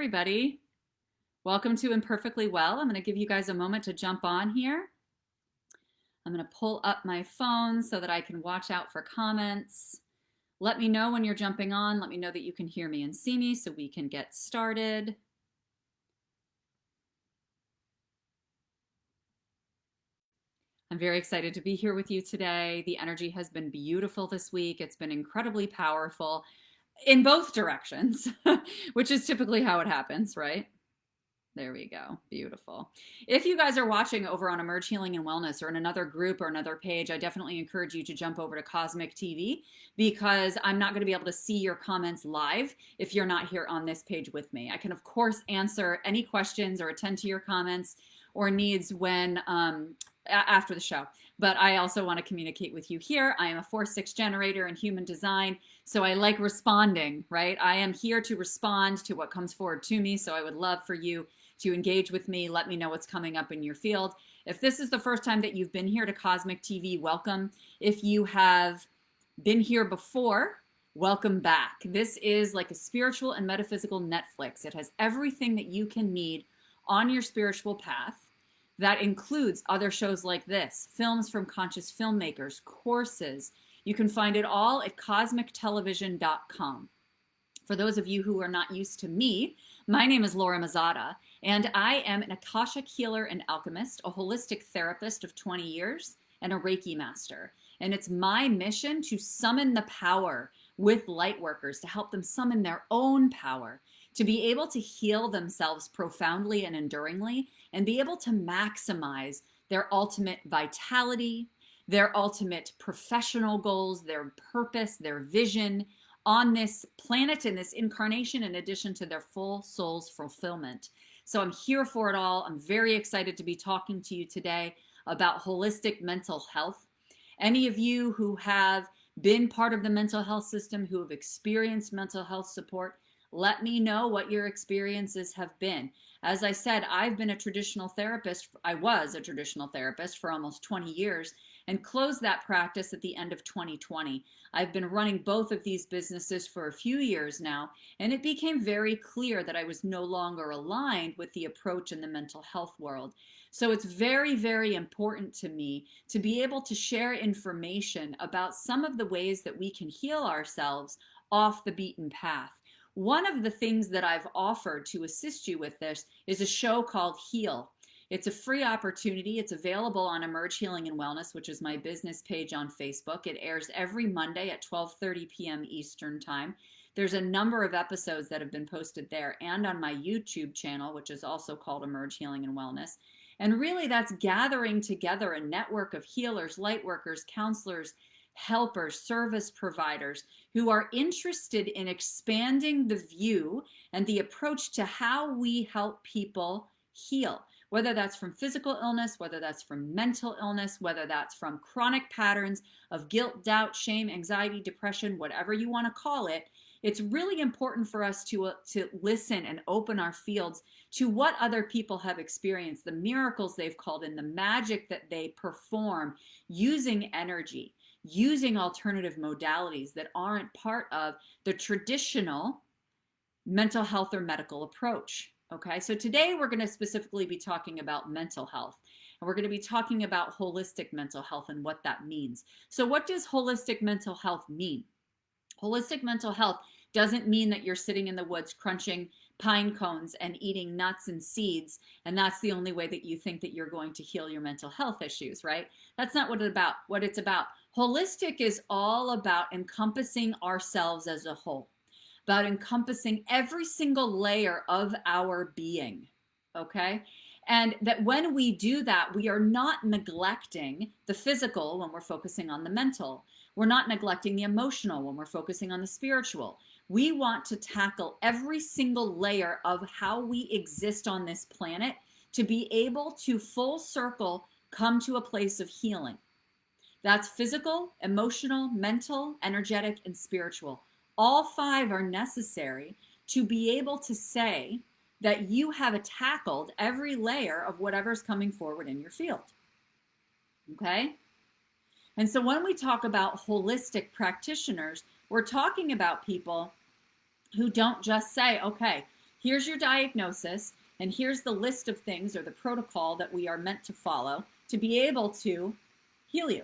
everybody. Welcome to Imperfectly Well. I'm going to give you guys a moment to jump on here. I'm going to pull up my phone so that I can watch out for comments. Let me know when you're jumping on. Let me know that you can hear me and see me so we can get started. I'm very excited to be here with you today. The energy has been beautiful this week. It's been incredibly powerful in both directions, which is typically how it happens, right? There we go. Beautiful. If you guys are watching over on Emerge Healing and Wellness or in another group or another page, I definitely encourage you to jump over to Cosmic TV because I'm not going to be able to see your comments live if you're not here on this page with me. I can, of course, answer any questions or attend to your comments or needs when after the show. But I also want to communicate with you here. I am a 4-6 generator in human design, so I like responding, right? I am here to respond to what comes forward to me, so I would love for you to engage with me. Let me know what's coming up in your field. If this is the first time that you've been here to Cosmic TV, welcome. If you have been here before, welcome back. This is like a spiritual and metaphysical Netflix. It has everything that you can need on your spiritual path. That includes other shows like this, films from conscious filmmakers, courses. You can find it all at cosmictelevision.com. For those of you who are not used to me, my name is Laura Mazzotta, and I am an Akashic Healer and alchemist, a holistic therapist of 20 years, and a Reiki Master. And it's my mission to summon the power with light workers, to help them summon their own power, to be able to heal themselves profoundly and enduringly, and be able to maximize their ultimate vitality, their ultimate professional goals, their purpose, their vision on this planet in this incarnation, in addition to their full soul's fulfillment. So I'm here for it all. I'm very excited to be talking to you today about holistic mental health. Any of you who have been part of the mental health system, who have experienced mental health support, let me know what your experiences have been. As I said, I've been a traditional therapist. I was a traditional therapist for almost 20 years and closed that practice at the end of 2020. I've been running both of these businesses for a few years now, and it became very clear that I was no longer aligned with the approach in the mental health world. So it's very, very important to me to be able to share information about some of the ways that we can heal ourselves off the beaten path. One of the things that I've offered to assist you with this is a show called Heal. It's a free opportunity. It's available on Emerge Healing and Wellness, which is my business page on Facebook. It airs every Monday at 12:30 p.m. Eastern Time. There's a number of episodes that have been posted there and on my YouTube channel, which is also called Emerge Healing and Wellness. And really that's gathering together a network of healers, light workers, counselors, helpers, service providers who are interested in expanding the view and the approach to how we help people heal, whether that's from physical illness, whether that's from mental illness, whether that's from chronic patterns of guilt, doubt, shame, anxiety, depression, whatever you want to call it. It's really important for us to listen and open our fields to what other people have experienced, the miracles they've called in, the magic that they perform using energy, using alternative modalities that aren't part of the traditional mental health or medical approach. Okay, so today we're going to specifically be talking about mental health, and we're going to be talking about holistic mental health and what that means. So what does holistic mental health mean? Holistic mental health doesn't mean that you're sitting in the woods crunching pine cones and eating nuts and seeds, and that's the only way that you think that you're going to heal your mental health issues, right? That's not what it's about. Holistic is all about encompassing ourselves as a whole, about encompassing every single layer of our being, okay? And that when we do that, we are not neglecting the physical when we're focusing on the mental. We're not neglecting the emotional when we're focusing on the spiritual. We want to tackle every single layer of how we exist on this planet to be able to full circle come to a place of healing. That's physical, emotional, mental, energetic, and spiritual. All 5 are necessary to be able to say that you have tackled every layer of whatever's coming forward in your field. Okay? And so when we talk about holistic practitioners, we're talking about people who don't just say, okay, Here's your diagnosis, and here's the list of things or the protocol that we are meant to follow to be able to heal you,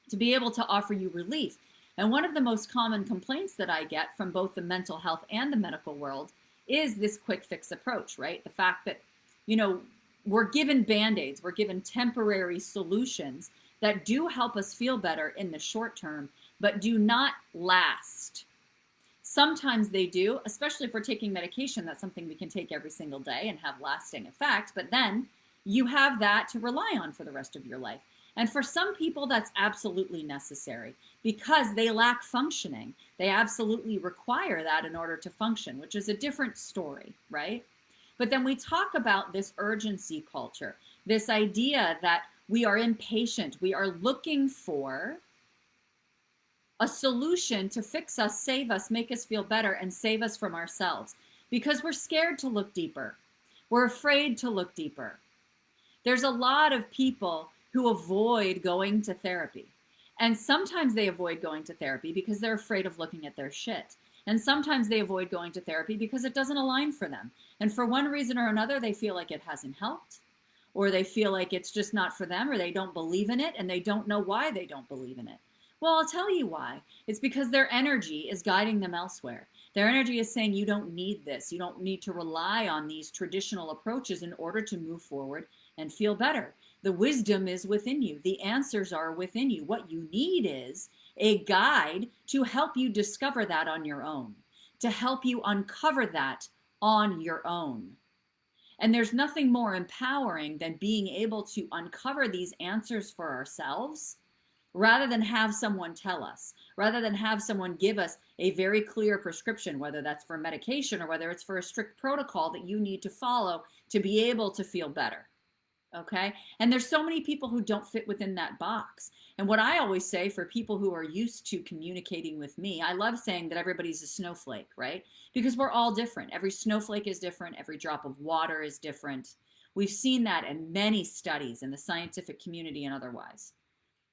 to be able to offer you relief. And one of the most common complaints that I get from both the mental health and the medical world is this quick fix approach, right? The fact that, we're given band-aids, we're given temporary solutions that do help us feel better in the short term, but do not last. Sometimes they do, especially if we're taking medication. That's something we can take every single day and have lasting effect, but then you have that to rely on for the rest of your life. And for some people, that's absolutely necessary because they lack functioning. They absolutely require that in order to function, which is a different story, right? But then we talk about this urgency culture, this idea that we are impatient. We are looking for a solution to fix us, save us, make us feel better, and save us from ourselves because we're scared to look deeper. We're afraid to look deeper. There's a lot of people who avoid going to therapy. And sometimes they avoid going to therapy because they're afraid of looking at their shit. And sometimes they avoid going to therapy because it doesn't align for them. And for one reason or another, they feel like it hasn't helped, or they feel like it's just not for them, or they don't believe in it and they don't know why they don't believe in it. Well, I'll tell you why. It's because their energy is guiding them elsewhere. Their energy is saying, you don't need this. You don't need to rely on these traditional approaches in order to move forward and feel better. The wisdom is within you. The answers are within you. What you need is a guide to help you discover that on your own, to help you uncover that on your own. And there's nothing more empowering than being able to uncover these answers for ourselves rather than have someone tell us, rather than have someone give us a very clear prescription, whether that's for medication or whether it's for a strict protocol that you need to follow to be able to feel better. Okay. And there's so many people who don't fit within that box. And what I always say for people who are used to communicating with me, I love saying that everybody's a snowflake, right? Because we're all different. Every snowflake is different. Every drop of water is different. We've seen that in many studies in the scientific community and otherwise,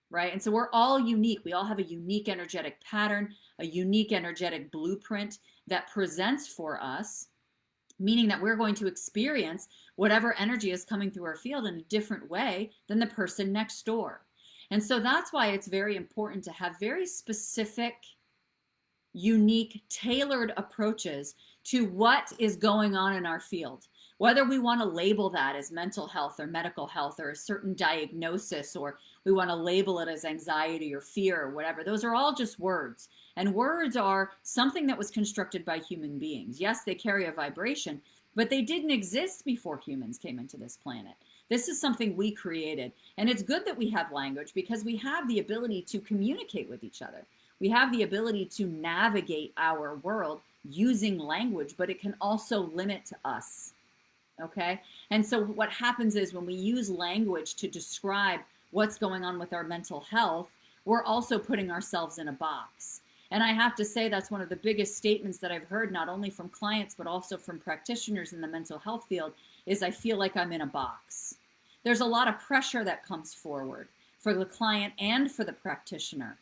right? And so we're all unique. We all have a unique energetic pattern, a unique energetic blueprint that presents for us, meaning that we're going to experience whatever energy is coming through our field in a different way than the person next door. And so that's why it's very important to have very specific, unique, tailored approaches to what is going on in our field. Whether we want to label that as mental health or medical health or a certain diagnosis, or we want to label it as anxiety or fear or whatever, those are all just words. And words are something that was constructed by human beings. Yes, they carry a vibration, but they didn't exist before humans came into this planet. This is something we created. And it's good that we have language because we have the ability to communicate with each other. We have the ability to navigate our world using language, but it can also limit us. Okay? And so what happens is when we use language to describe what's going on with our mental health, we're also putting ourselves in a box. And I have to say that's one of the biggest statements that I've heard, not only from clients, but also from practitioners in the mental health field, is I feel like I'm in a box. There's a lot of pressure that comes forward for the client and for the practitioner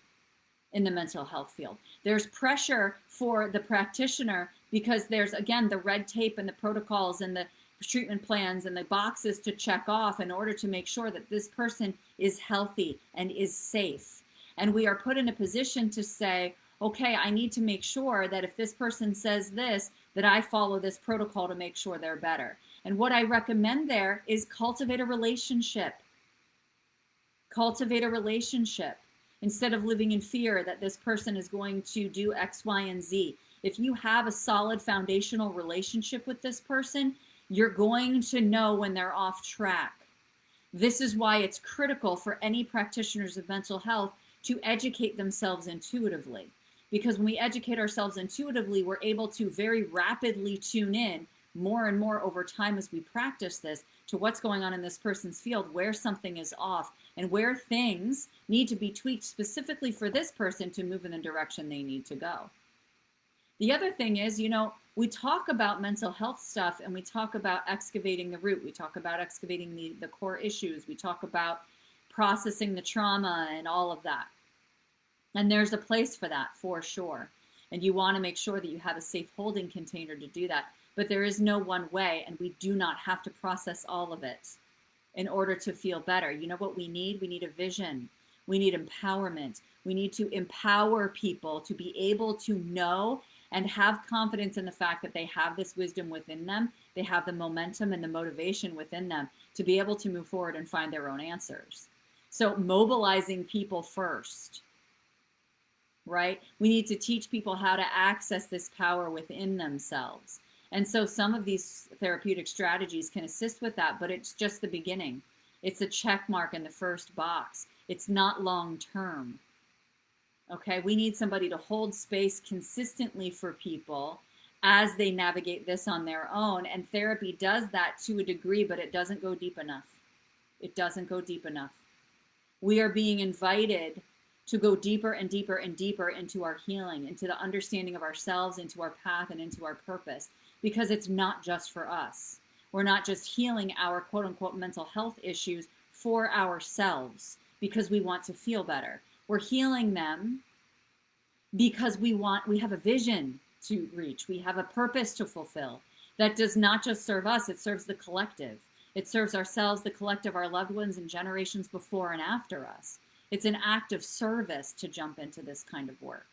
in the mental health field. There's pressure for the practitioner because there's, again, the red tape and the protocols and the treatment plans and the boxes to check off in order to make sure that this person is healthy and is safe. And we are put in a position to say, okay, I need to make sure that if this person says this, that I follow this protocol to make sure they're better. And what I recommend there is cultivate a relationship. Cultivate a relationship instead of living in fear that this person is going to do X, Y, and Z. If you have a solid foundational relationship with this person, you're going to know when they're off track. This is why it's critical for any practitioners of mental health to educate themselves intuitively. Because when we educate ourselves intuitively, we're able to very rapidly tune in more and more over time as we practice this to what's going on in this person's field, where something is off, and where things need to be tweaked specifically for this person to move in the direction they need to go. The other thing is, we talk about mental health stuff and we talk about excavating the root. We talk about excavating the core issues. We talk about processing the trauma and all of that. And there's a place for that for sure. And you want to make sure that you have a safe holding container to do that. but there is no one way, and we do not have to process all of it in order to feel better. You know what we need? We need a vision. We need empowerment. We need to empower people to be able to know and have confidence in the fact that they have this wisdom within them. They have the momentum and the motivation within them to be able to move forward and find their own answers. So mobilizing people first, right? We need to teach people how to access this power within themselves. And so some of these therapeutic strategies can assist with that, but it's just the beginning. It's a check mark in the first box. It's not long term. Okay, we need somebody to hold space consistently for people as they navigate this on their own. And therapy does that to a degree, but it doesn't go deep enough. It doesn't go deep enough. We are being invited to go deeper and deeper and deeper into our healing, into the understanding of ourselves, into our path, and into our purpose, because it's not just for us. We're not just healing our quote unquote mental health issues for ourselves because we want to feel better. We're healing them because we have a vision to reach. We have a purpose to fulfill that does not just serve us, it serves the collective. It serves ourselves, the collective, our loved ones, and generations before and after us. It's an act of service to jump into this kind of work.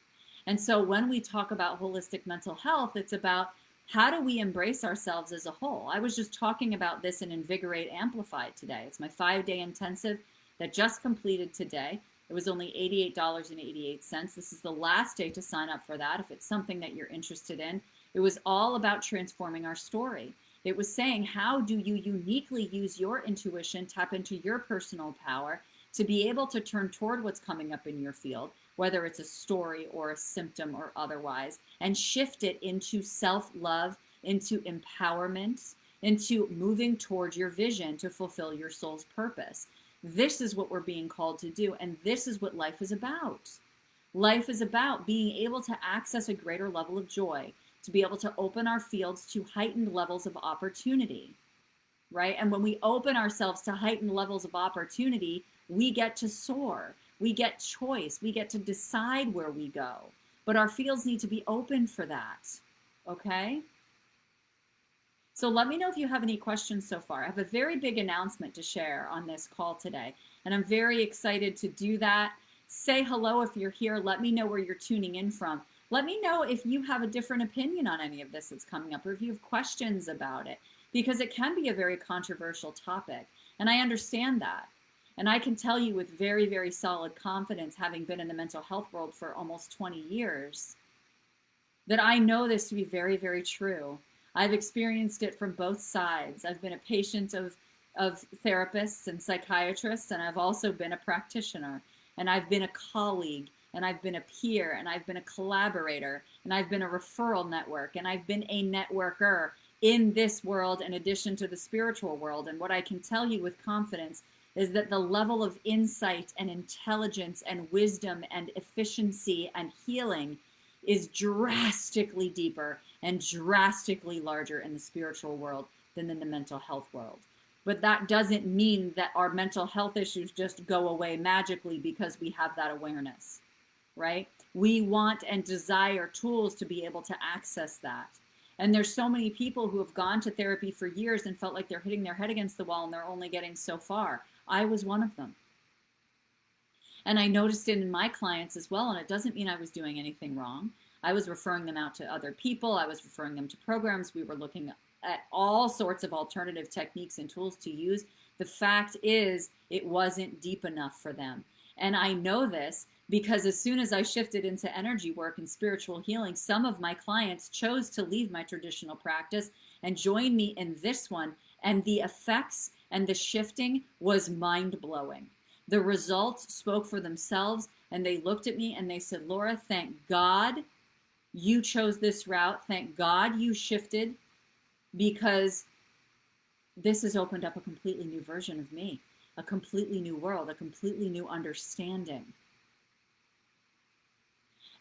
And so when we talk about holistic mental health, it's about how do we embrace ourselves as a whole? I was just talking about this in Invigorate Amplified today. It's my 5-day intensive that just completed today. It was only $88.88. This is the last day to sign up for that if it's something that you're interested in. It was all about transforming our story. It was saying, how do you uniquely use your intuition, tap into your personal power to be able to turn toward what's coming up in your field, whether it's a story or a symptom or otherwise, and shift it into self-love, into empowerment, into moving towards your vision to fulfill your soul's purpose. This is what we're being called to do, and this is what life is about. Life is about being able to access a greater level of joy, to be able to open our fields to heightened levels of opportunity, right? And when we open ourselves to heightened levels of opportunity, we get to soar, we get choice, we get to decide where we go. But our fields need to be open for that, okay? So let me know if you have any questions so far. I have a very big announcement to share on this call today, and I'm very excited to do that. Say hello if you're here. Let me know where you're tuning in from. Let me know if you have a different opinion on any of this that's coming up, or if you have questions about it, because it can be a very controversial topic, and I understand that. And I can tell you with very, very solid confidence, having been in the mental health world for almost 20 years, that I know this to be very, very true. I've experienced it from both sides. I've been a patient of therapists and psychiatrists, and I've also been a practitioner, and I've been a colleague, and I've been a peer, and I've been a collaborator, and I've been a referral network, and I've been a networker in this world in addition to the spiritual world. And what I can tell you with confidence is that the level of insight and intelligence and wisdom and efficiency and healing is drastically deeper and drastically larger in the spiritual world than in the mental health world. But that doesn't mean that our mental health issues just go away magically because we have that awareness, right? We want and desire tools to be able to access that. And there's so many people who have gone to therapy for years and felt like they're hitting their head against the wall and they're only getting so far. I was one of them. And I noticed it in my clients as well, and it doesn't mean I was doing anything wrong. I was referring them out to other people. I was referring them to programs. We were looking at all sorts of alternative techniques and tools to use. The fact is, it wasn't deep enough for them. And I know this because as soon as I shifted into energy work and spiritual healing, some of my clients chose to leave my traditional practice and join me in this one. And the effects and the shifting was mind-blowing. The results spoke for themselves, and they looked at me and they said, Laura, thank God you chose this route. Thank God you shifted, because this has opened up a completely new version of me, a completely new world, a completely new understanding.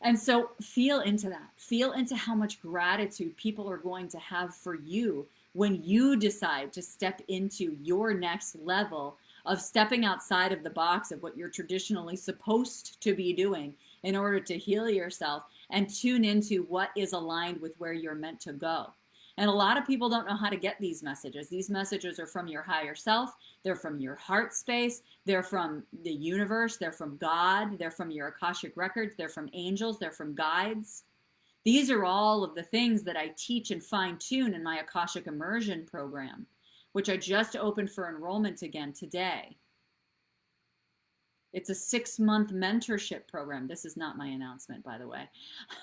And so feel into that. Feel into how much gratitude people are going to have for you when you decide to step into your next level of stepping outside of the box of what you're traditionally supposed to be doing in order to heal yourself and tune into what is aligned with where you're meant to go. And a lot of people don't know how to get these messages. These messages are from your higher self. They're from your heart space. They're from the universe. They're from God. They're from your Akashic Records. They're from angels. They're from guides. These are all of the things that I teach and fine tune in my Akashic Immersion program, which I just opened for enrollment again today. It's a 6-month mentorship program. This is not my announcement, by the way.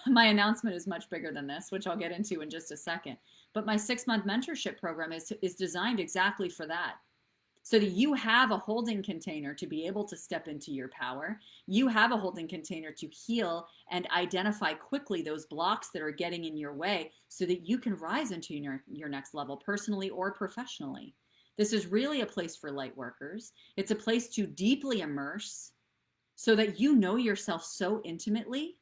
My announcement is much bigger than this, which I'll get into in just a second. But my 6-month mentorship program is designed exactly for that. So that you have a holding container to be able to step into your power. You have a holding container to heal and identify quickly those blocks that are getting in your way so that you can rise into your next level, personally or professionally. This is really a place for light workers. It's a place to deeply immerse so that you know yourself so intimately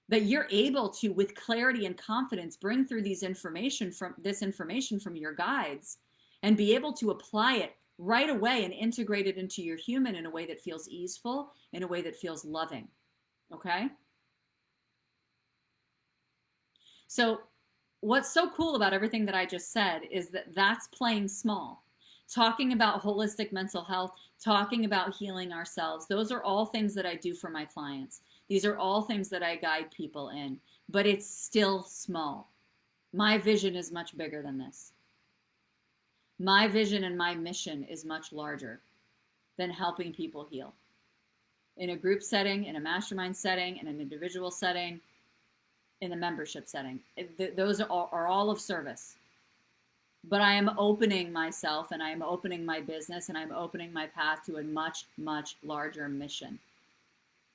that you're able to, with clarity and confidence, bring through this information from your guides and be able to apply it right away and integrate it into your human in a way that feels easeful, in a way that feels loving. Okay? So what's so cool about everything that I just said is that that's playing small. Talking about holistic mental health, talking about healing ourselves, those are all things that I do for my clients. These are all things that I guide people in, but it's still small. My vision is much bigger than this. My vision and my mission is much larger than helping people heal. In a group setting, in a mastermind setting, in an individual setting, in a membership setting. Those are all of service. But I am opening myself and I am opening my business and I'm opening my path to a much, much larger mission.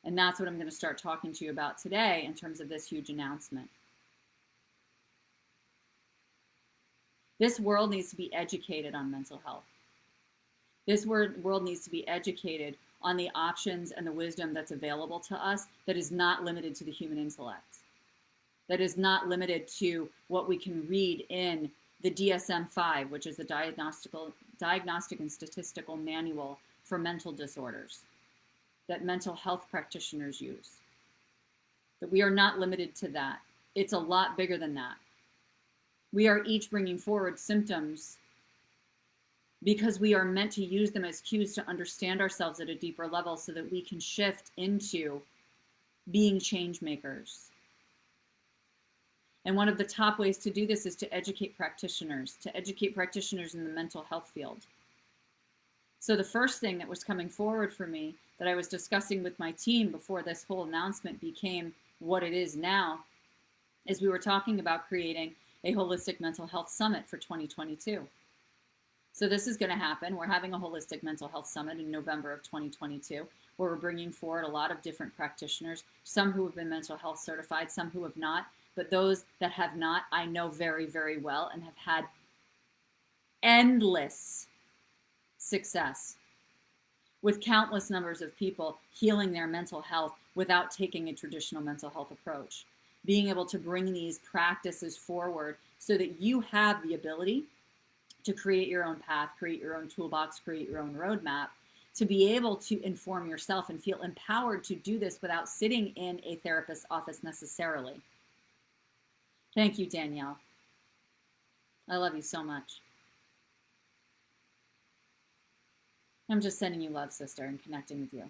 And that's what I'm going to start talking to you about today in terms of this huge announcement. This world needs to be educated on mental health. This world needs to be educated on the options and the wisdom that's available to us that is not limited to the human intellect, that is not limited to what we can read in the DSM-5, which is the Diagnostic and Statistical Manual for Mental Disorders that mental health practitioners use. That we are not limited to that. It's a lot bigger than that. We are each bringing forward symptoms because we are meant to use them as cues to understand ourselves at a deeper level so that we can shift into being change makers. And one of the top ways to do this is to educate practitioners in the mental health field. So the first thing that was coming forward for me that I was discussing with my team before this whole announcement became what it is now is we were talking about creating a holistic mental health summit for 2022. So this is going to happen. We're having a holistic mental health summit in November of 2022, where we're bringing forward a lot of different practitioners, some who have been mental health certified, some who have not. But those that have not, I know very, very well and have had endless success with countless numbers of people healing their mental health without taking a traditional mental health approach. Being able to bring these practices forward so that you have the ability to create your own path, create your own toolbox, create your own roadmap, to be able to inform yourself and feel empowered to do this without sitting in a therapist's office necessarily. Thank you, Danielle. I love you so much. I'm just sending you love, sister, and connecting with you.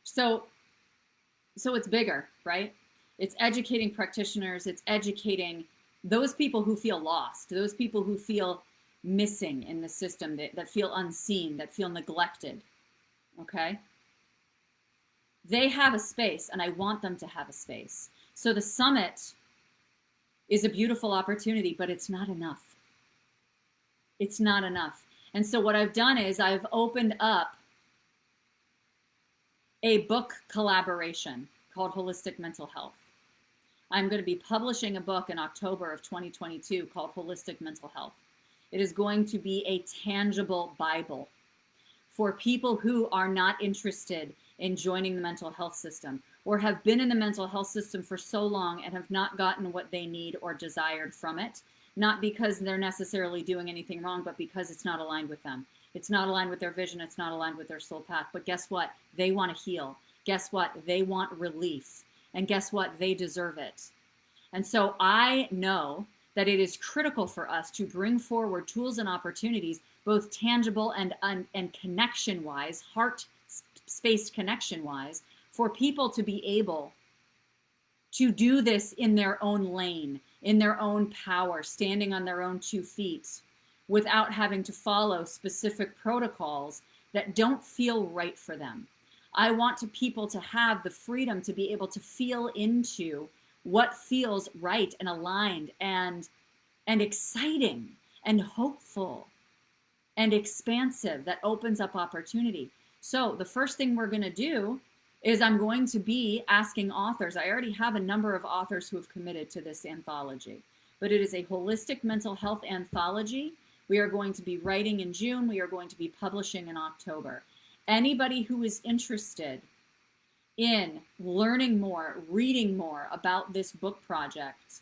So it's bigger, right? It's educating practitioners. It's educating those people who feel lost, those people who feel missing in the system, that feel unseen, that feel neglected, okay? They have a space, and I want them to have a space. So the summit is a beautiful opportunity, but it's not enough. It's not enough. And so what I've done is I've opened up a book collaboration called Holistic Mental Health. I'm going to be publishing a book in October of 2022 called Holistic Mental Health. It is going to be a tangible Bible for people who are not interested in joining the mental health system or have been in the mental health system for so long and have not gotten what they need or desired from it, not because they're necessarily doing anything wrong, but because it's not aligned with them. It's not aligned with their vision. It's not aligned with their soul path. But guess what? They want to heal. Guess what? They want relief. And guess what? They deserve it. And so I know that it is critical for us to bring forward tools and opportunities, both tangible and connection-wise, heart-spaced connection-wise, for people to be able to do this in their own lane, in their own power, standing on their own 2 feet, without having to follow specific protocols that don't feel right for them. I want people to have the freedom to be able to feel into what feels right and aligned and exciting and hopeful and expansive, that opens up opportunity. So the first thing we're going to do is I'm going to be asking authors. I already have a number of authors who have committed to this anthology, but it is a holistic mental health anthology. We are going to be writing in June. We are going to be publishing in October. Anybody who is interested in learning more, reading more about this book project,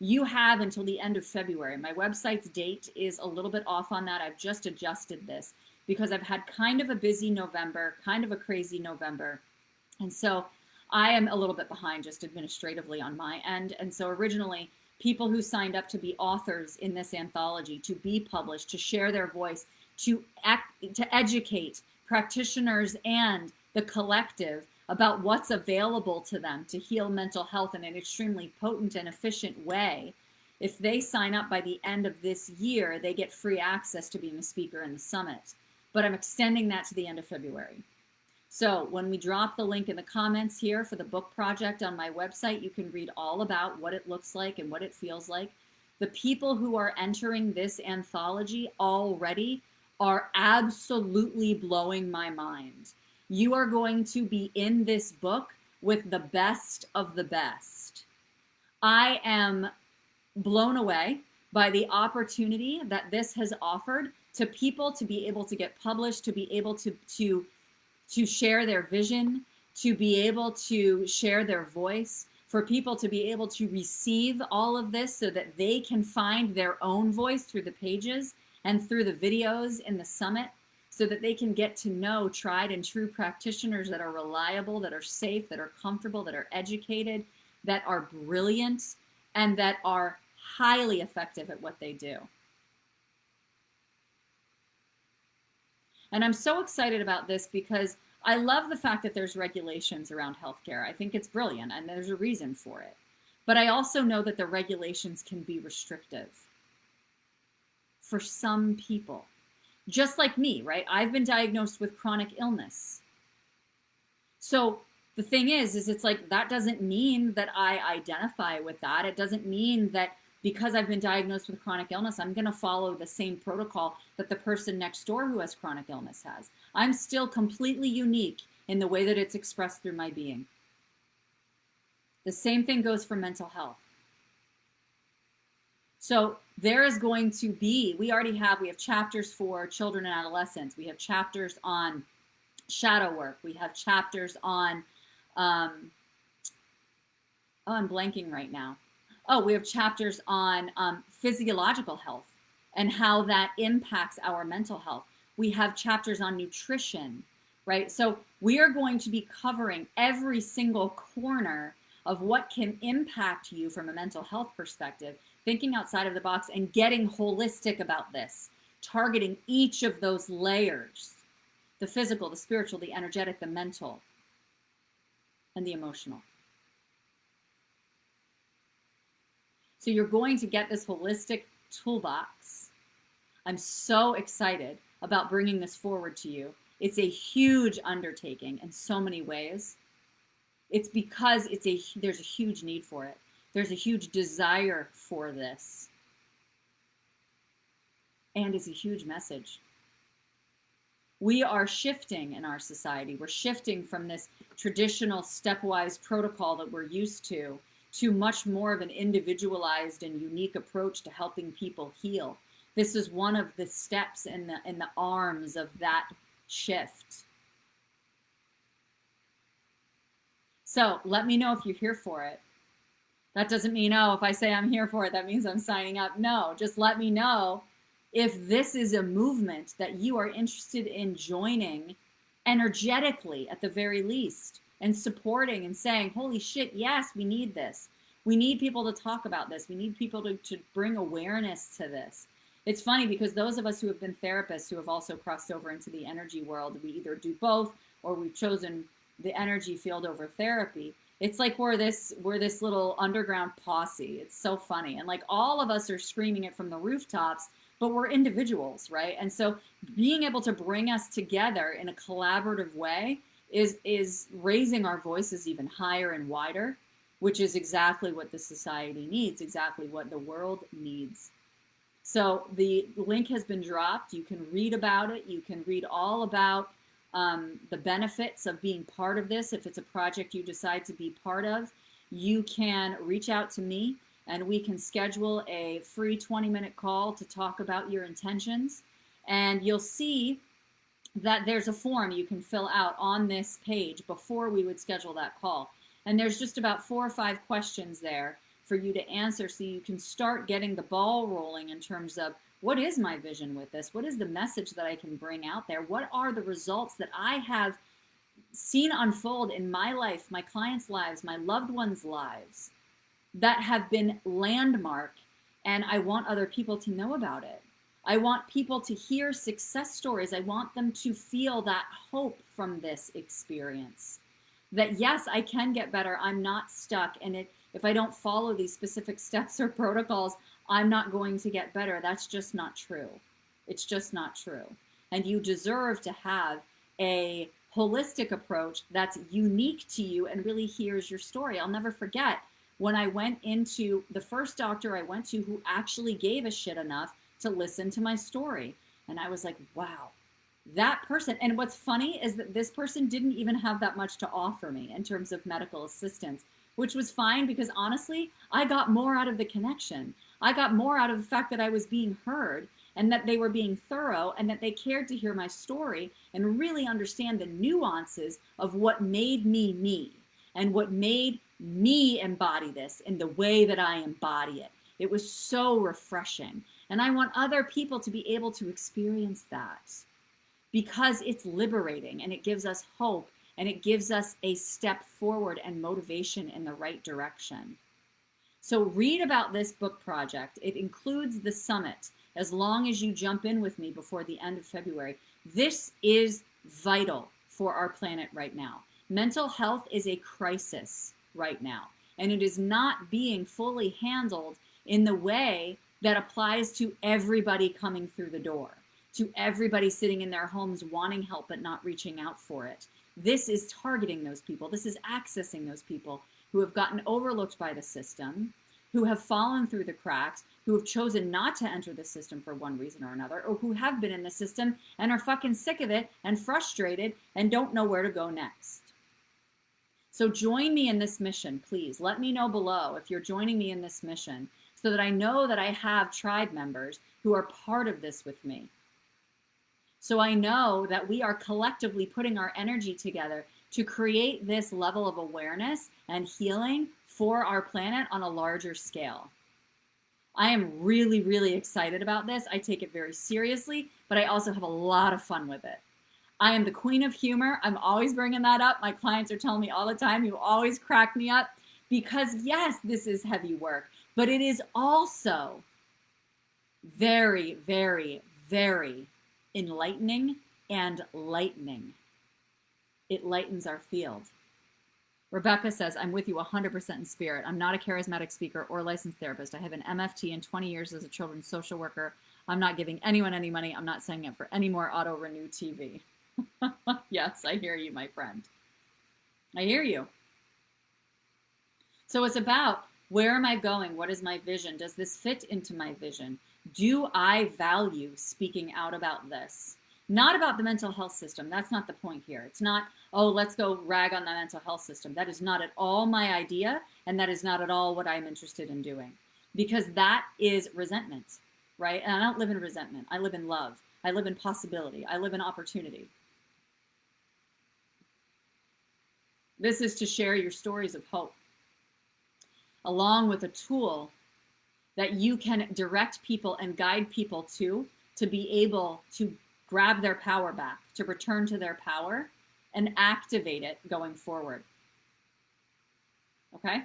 you have until the end of February. My website's date is a little bit off on that. I've just adjusted this because I've had kind of a busy November, kind of a crazy November. And so I am a little bit behind just administratively on my end. And so originally, people who signed up to be authors in this anthology, to be published, to share their voice, to educate practitioners and the collective about what's available to them to heal mental health in an extremely potent and efficient way. If they sign up by the end of this year, they get free access to being a speaker in the summit. But I'm extending that to the end of February. So when we drop the link in the comments here for the book project on my website, you can read all about what it looks like and what it feels like. The people who are entering this anthology already are absolutely blowing my mind. You are going to be in this book with the best of the best. I am blown away by the opportunity that this has offered to people to be able to get published, to be able to share their vision, to be able to share their voice, for people to be able to receive all of this so that they can find their own voice through the pages and through the videos in the summit, so that they can get to know tried and true practitioners that are reliable, that are safe, that are comfortable, that are educated, that are brilliant, and that are highly effective at what they do. And I'm so excited about this because I love the fact that there's regulations around healthcare. I think it's brilliant, and there's a reason for it. But I also know that the regulations can be restrictive for some people. Just like me, right? I've been diagnosed with chronic illness. So the thing is it's like, that doesn't mean that I identify with that. It doesn't mean that because I've been diagnosed with chronic illness, I'm going to follow the same protocol that the person next door who has chronic illness has. I'm still completely unique in the way that it's expressed through my being. The same thing goes for mental health. So there is going to be, we have chapters for children and adolescents. We have chapters on shadow work. We have chapters on, I'm blanking right now. Oh, we have chapters on physiological health and how that impacts our mental health. We have chapters on nutrition, right? So we are going to be covering every single corner of what can impact you from a mental health perspective, thinking outside of the box and getting holistic about this, targeting each of those layers, the physical, the spiritual, the energetic, the mental, and the emotional. So you're going to get this holistic toolbox. I'm so excited about bringing this forward to you. It's a huge undertaking in so many ways. It's because there's a huge need for it. There's a huge desire for this. And it's a huge message. We are shifting in our society. We're shifting from this traditional stepwise protocol that we're used to much more of an individualized and unique approach to helping people heal. This is one of the steps in the arms of that shift. So let me know if you're here for it. That doesn't mean, oh, if I say I'm here for it, that means I'm signing up. No, just let me know if this is a movement that you are interested in joining energetically, at the very least, and supporting and saying, holy shit, yes, we need this. We need people to talk about this. We need people to bring awareness to this. It's funny because those of us who have been therapists who have also crossed over into the energy world, we either do both or we've chosen the energy field over therapy. It's like we're this little underground posse. It's so funny. And like all of us are screaming it from the rooftops, but we're individuals, right? And so being able to bring us together in a collaborative way is raising our voices even higher and wider, which is exactly what the society needs, exactly what the world needs. So the link has been dropped. You can read about it. You can read all about the benefits of being part of this. If it's a project you decide to be part of, you can reach out to me and we can schedule a free 20-minute call to talk about your intentions. And you'll see that there's a form you can fill out on this page before we would schedule that call. And there's just about 4 or 5 questions there for you to answer so you can start getting the ball rolling in terms of what is my vision with this? What is the message that I can bring out there? What are the results that I have seen unfold in my life, my clients' lives, my loved ones' lives that have been landmark, and I want other people to know about it. I want people to hear success stories. I want them to feel that hope from this experience. That yes, I can get better. I'm not stuck. And if I don't follow these specific steps or protocols, I'm not going to get better. That's just not true. It's just not true. And you deserve to have a holistic approach that's unique to you and really hears your story. I'll never forget when I went into the first doctor I went to who actually gave a shit enough to listen to my story. And I was like, wow, that person. And what's funny is that this person didn't even have that much to offer me in terms of medical assistance, which was fine because honestly, I got more out of the connection. I got more out of the fact that I was being heard and that they were being thorough and that they cared to hear my story and really understand the nuances of what made me me and what made me embody this in the way that I embody it. It was so refreshing. And I want other people to be able to experience that because it's liberating and it gives us hope and it gives us a step forward and motivation in the right direction. So read about this book project. It includes the summit as long as you jump in with me before the end of February. This is vital for our planet right now. Mental health is a crisis right now, and it is not being fully handled in the way that applies to everybody coming through the door, to everybody sitting in their homes wanting help but not reaching out for it. This is targeting those people. This is accessing those people who have gotten overlooked by the system, who have fallen through the cracks, who have chosen not to enter the system for one reason or another, or who have been in the system and are fucking sick of it and frustrated and don't know where to go next. So join me in this mission, please. Let me know below if you're joining me in this mission so that I know that I have tribe members who are part of this with me. So I know that we are collectively putting our energy together to create this level of awareness and healing for our planet on a larger scale. I am really, really excited about this. I take it very seriously, but I also have a lot of fun with it. I am the queen of humor. I'm always bringing that up. My clients are telling me all the time, you always crack me up because yes, this is heavy work, but it is also very, very, very enlightening and lightening. It lightens our field. Rebecca says, I'm with you 100% in spirit. I'm not a charismatic speaker or licensed therapist. I have an MFT and 20 years as a children's social worker. I'm not giving anyone any money. I'm not signing up for any more auto renew TV. Yes, I hear you, my friend. I hear you. So it's about where am I going? What is my vision? Does this fit into my vision? Do I value speaking out about this? Not about the mental health system. That's not the point here. It's not, oh, let's go rag on the mental health system. That is not at all my idea, and that is not at all what I'm interested in doing. Because that is resentment, right? And I don't live in resentment. I live in love. I live in possibility. I live in opportunity. This is to share your stories of hope, along with a tool that you can direct people and guide people to be able to grab their power back, to return to their power, and activate it going forward. Okay?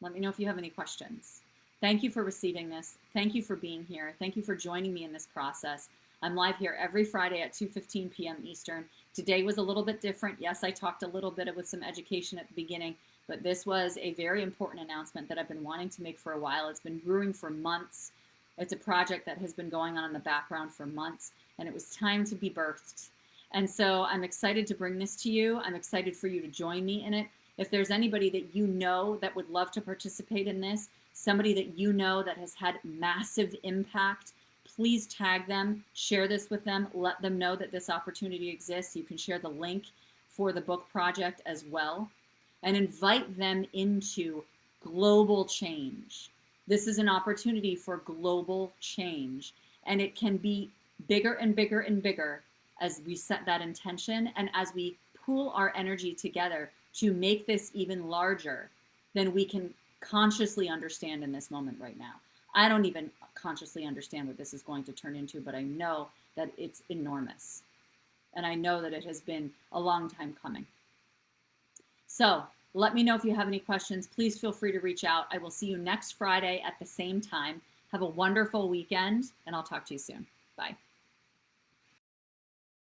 Let me know if you have any questions. Thank you for receiving this. Thank you for being here. Thank you for joining me in this process. I'm live here every Friday at 2:15 p.m. Eastern. Today was a little bit different. Yes, I talked a little bit with some education at the beginning, but this was a very important announcement that I've been wanting to make for a while. It's been brewing for months. It's a project that has been going on in the background for months, and it was time to be birthed. And so I'm excited to bring this to you. I'm excited for you to join me in it. If there's anybody that you know that would love to participate in this, somebody that you know that has had massive impact, please tag them, share this with them, let them know that this opportunity exists. You can share the link for the book project as well, and invite them into global change. This is an opportunity for global change, and it can be bigger and bigger and bigger as we set that intention and as we pool our energy together to make this even larger than we can consciously understand in this moment right now. I don't even consciously understand what this is going to turn into, but I know that it's enormous. And I know that it has been a long time coming. So let me know if you have any questions. Please feel free to reach out. I will see you next Friday at the same time. Have a wonderful weekend, and I'll talk to you soon. Bye.